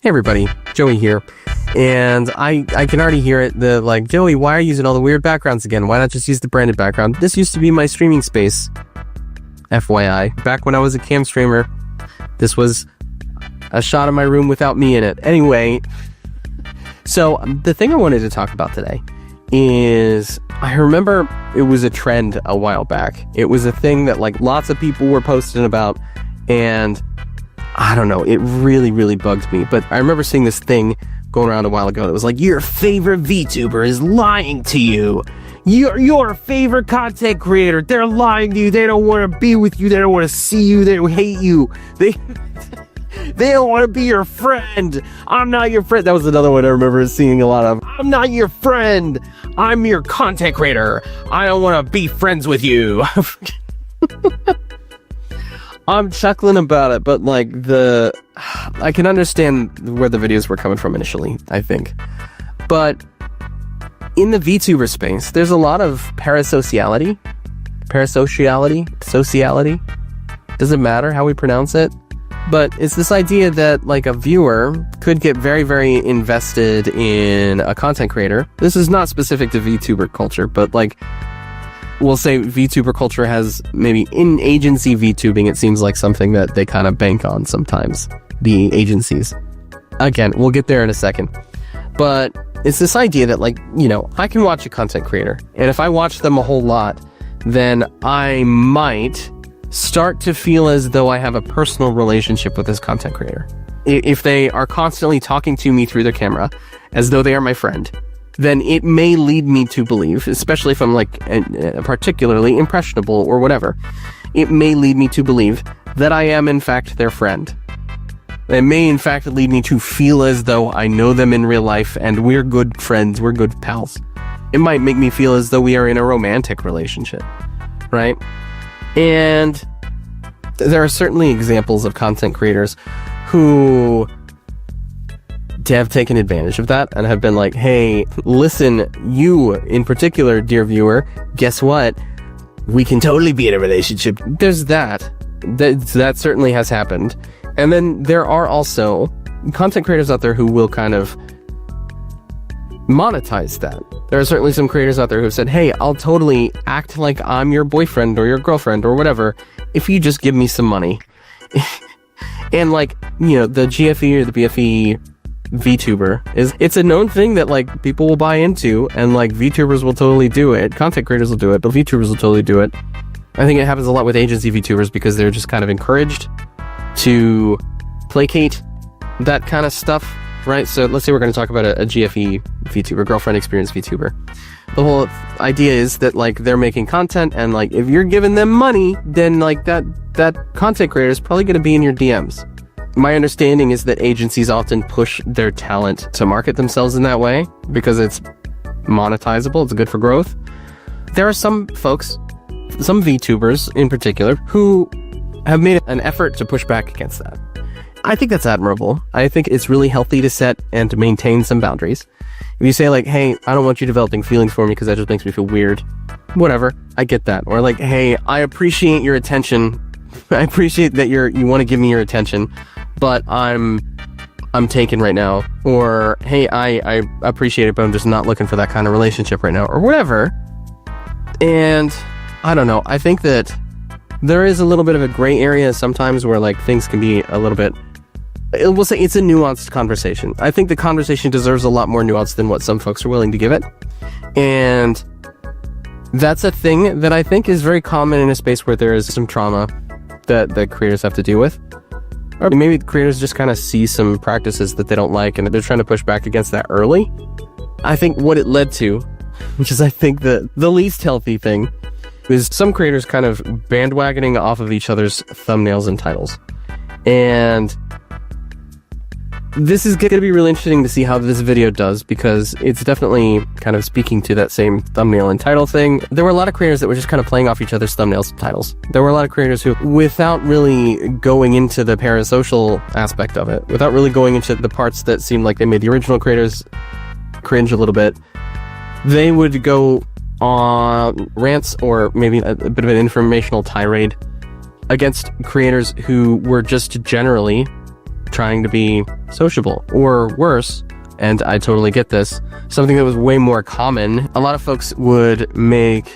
Hey everybody, Joey here, and I can already hear it, Joey, why are you using all the weird backgrounds again? Why not just use the branded background? This used to be my streaming space, FYI. Back when I was a cam streamer, this was a shot of my room without me in it. Anyway, so the thing I wanted to talk about today is, I remember it was a trend a while back. It was a thing that lots of people were posting about, and I don't know, it really bugged me. But I remember seeing this thing going around a while ago that was like, your favorite VTuber is lying to you. Your favorite content creator, they're lying to you. They don't want to be with you. They don't want to see you. They hate you. They don't want to be your friend. I'm not your friend. That was another one I remember seeing a lot of. I'm not your friend. I'm your content creator. I don't want to be friends with you. I'm chuckling about it, but I can understand where the videos were coming from initially, I think. But in the VTuber space, there's a lot of parasociality. Sociality. Doesn't matter how we pronounce it. But it's this idea that a viewer could get very invested in a content creator. This is not specific to VTuber culture, but we'll say VTuber culture has, maybe in agency VTubing, it seems like something that they kind of bank on sometimes, the agencies. Again, we'll get there in a second. But it's this idea that I can watch a content creator, and if I watch them a whole lot, then I might start to feel as though I have a personal relationship with this content creator. If they are constantly talking to me through their camera as though they are my friend, then it may lead me to believe, especially if I'm particularly impressionable or whatever, it may lead me to believe that I am in fact their friend. It may in fact lead me to feel as though I know them in real life and we're good friends, we're good pals. It might make me feel as though we are in a romantic relationship, right? And there are certainly examples of content creators who have taken advantage of that and have been like, hey, listen, you in particular, dear viewer, guess what? We can totally be in a relationship. There's that certainly has happened. And then there are also content creators out there who will kind of monetize that. There are certainly some creators out there who have said, hey, I'll totally act like I'm your boyfriend or your girlfriend or whatever if you just give me some money. And the GFE or the BFE VTuber it's a known thing that people will buy into, and VTubers will totally do it. Content creators will do it, but VTubers will totally do it. I think it happens a lot with agency VTubers because they're just kind of encouraged to placate that kind of stuff, right? So let's say we're going to talk about a GFE VTuber, girlfriend experience VTuber. The whole idea is that they're making content, and if you're giving them money, then that content creator is probably going to be in your DMs. My understanding is that agencies often push their talent to market themselves in that way because it's monetizable, it's good for growth. There are some folks, some VTubers in particular, who have made an effort to push back against that. I think that's admirable. I think it's really healthy to set and to maintain some boundaries. If you say hey, I don't want you developing feelings for me because that just makes me feel weird, whatever, I get that. Or hey, I appreciate your attention. I appreciate that you want to give me your attention, but I'm taken right now. Or hey, I appreciate it, but I'm just not looking for that kind of relationship right now, or whatever. And I don't know, I think that there is a little bit of a gray area sometimes where things can be a little bit, we'll say it's a nuanced conversation. I think the conversation deserves a lot more nuance than what some folks are willing to give it. And that's a thing that I think is very common in a space where there is some trauma that the creators have to deal with. Or maybe the creators just kind of see some practices that they don't like and they're trying to push back against that early. I think what it led to, which is I think the least healthy thing, is some creators kind of bandwagoning off of each other's thumbnails and titles. And this is going to be really interesting to see how this video does, because it's definitely kind of speaking to that same thumbnail and title thing. There were a lot of creators that were just kind of playing off each other's thumbnails and titles. There were a lot of creators who, without really going into the parasocial aspect of it, without really going into the parts that seemed like they made the original creators cringe a little bit, they would go on rants or maybe a bit of an informational tirade against creators who were just generally trying to be sociable. Or worse, and I totally get this, something that was way more common, a lot of folks would make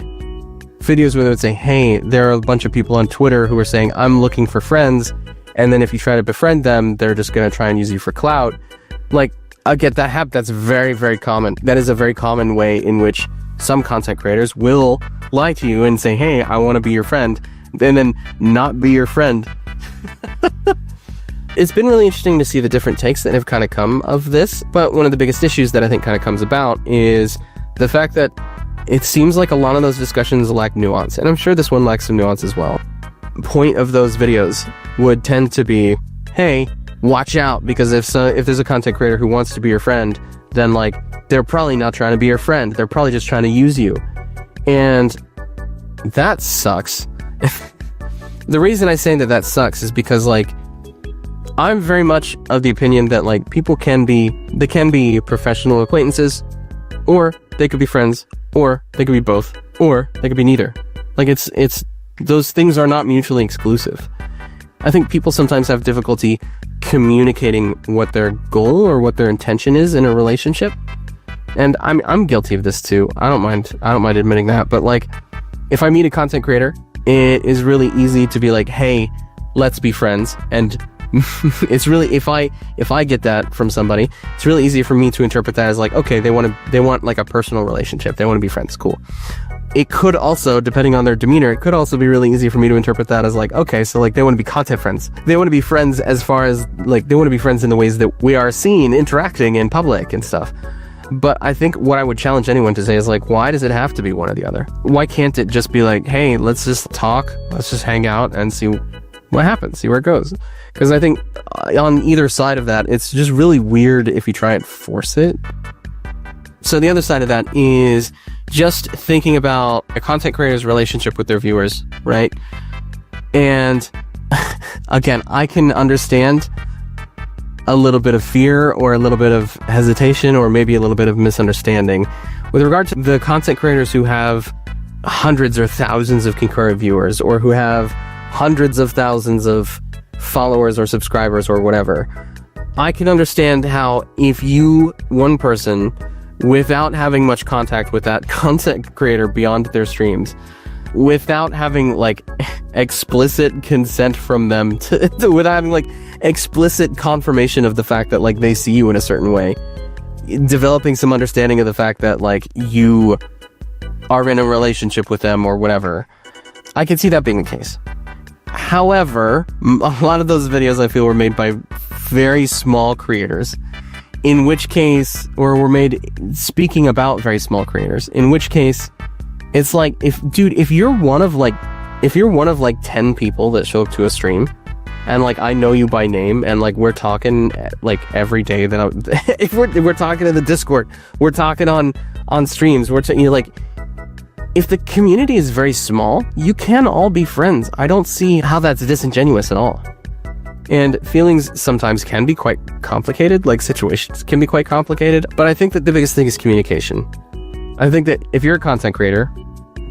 videos where they would say, hey, there are a bunch of people on Twitter who are saying, I'm looking for friends, and then if you try to befriend them, they're just going to try and use you for clout. Like, I get that that's very, very common. That is a very common way in which some content creators will lie to you and say, hey, I want to be your friend, and then not be your friend. It's been really interesting to see the different takes that have kind of come of this, but one of the biggest issues that I think kind of comes about is the fact that it seems like a lot of those discussions lack nuance, and I'm sure this one lacks some nuance as well. Point of those videos would tend to be, hey, watch out, because if there's a content creator who wants to be your friend, then like, they're probably not trying to be your friend, they're probably just trying to use you. And that sucks. The reason I say that sucks is because, like, I'm very much of the opinion that, like, people can be professional acquaintances, or they could be friends, or they could be both, or they could be neither. Like, it's those things are not mutually exclusive. I think people sometimes have difficulty communicating what their goal or what their intention is in a relationship. And I'm guilty of this too. I don't mind admitting that. But like, if I meet a content creator, it is really easy to be like, hey, let's be friends. And it's really, if I get that from somebody, it's really easy for me to interpret that as like, okay, they want like a personal relationship. They want to be friends. Cool. It could also, depending on their demeanor, it could also be really easy for me to interpret that as like, okay, so like they want to be content friends. They want to be friends as far as like, they want to be friends in the ways that we are seen interacting in public and stuff. But I think what I would challenge anyone to say is like, why does it have to be one or the other? Why can't it just be like, hey, let's just talk, let's just hang out and see what happens, see where it goes? Because I think on either side of that, it's just really weird if you try and force it. So the other side of that is just thinking about a content creator's relationship with their viewers, right? And again, I can understand a little bit of fear or a little bit of hesitation or maybe a little bit of misunderstanding with regard to the content creators who have hundreds or thousands of concurrent viewers, or who have hundreds of thousands of followers or subscribers or whatever. I can understand how if you, one person, without having much contact with that content creator beyond their streams, without having like explicit consent from them without having like explicit confirmation of the fact that like they see you in a certain way, developing some understanding of the fact that like you are in a relationship with them or whatever, I can see that being the case. However, a lot of those videos I feel were made by very small creators, in which case, or were made speaking about very small creators, in which case it's like, if you're one of like 10 people that show up to a stream, and like I know you by name, and like we're talking like every day that if we're talking in the Discord, we're talking on streams, you're like, if the community is very small, you can all be friends. I don't see how that's disingenuous at all. And feelings sometimes can be quite complicated, like situations can be quite complicated, but I think that the biggest thing is communication. I think that if you're a content creator,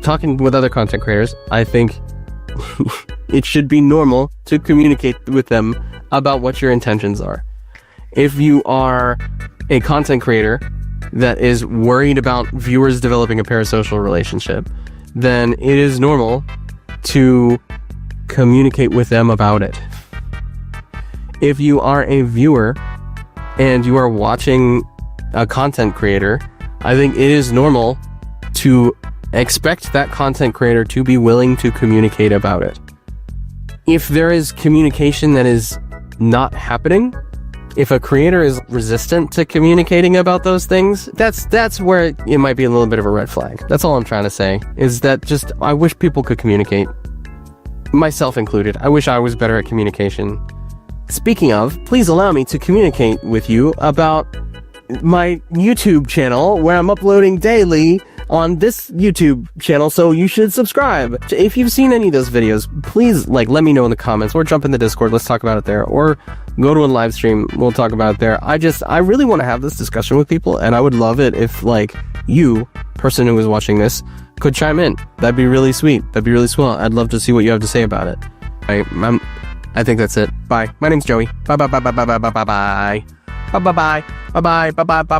talking with other content creators, I think it should be normal to communicate with them about what your intentions are. If you are a content creator that is worried about viewers developing a parasocial relationship, then it is normal to communicate with them about it. If you are a viewer and you are watching a content creator, I think it is normal to expect that content creator to be willing to communicate about it. If there is communication that is not happening, if a creator is resistant to communicating about those things, that's where it might be a little bit of a red flag. That's all I'm trying to say, is that just, I wish people could communicate. Myself included. I wish I was better at communication. Speaking of, please allow me to communicate with you about my YouTube channel, where I'm uploading daily on this YouTube channel, so you should subscribe. If you've seen any of those videos, please like let me know in the comments, or jump in the Discord, let's talk about it there, or go to a live stream, we'll talk about it there. I really want to have this discussion with people, and I would love it if like you, person who is watching this, could chime in. That'd be really sweet. That'd be really swell. I'd love to see what you have to say about it. I think that's it. Bye. My name's Joey. Bye bye bye bye bye bye bye bye bye bye bye bye bye bye bye bye bye.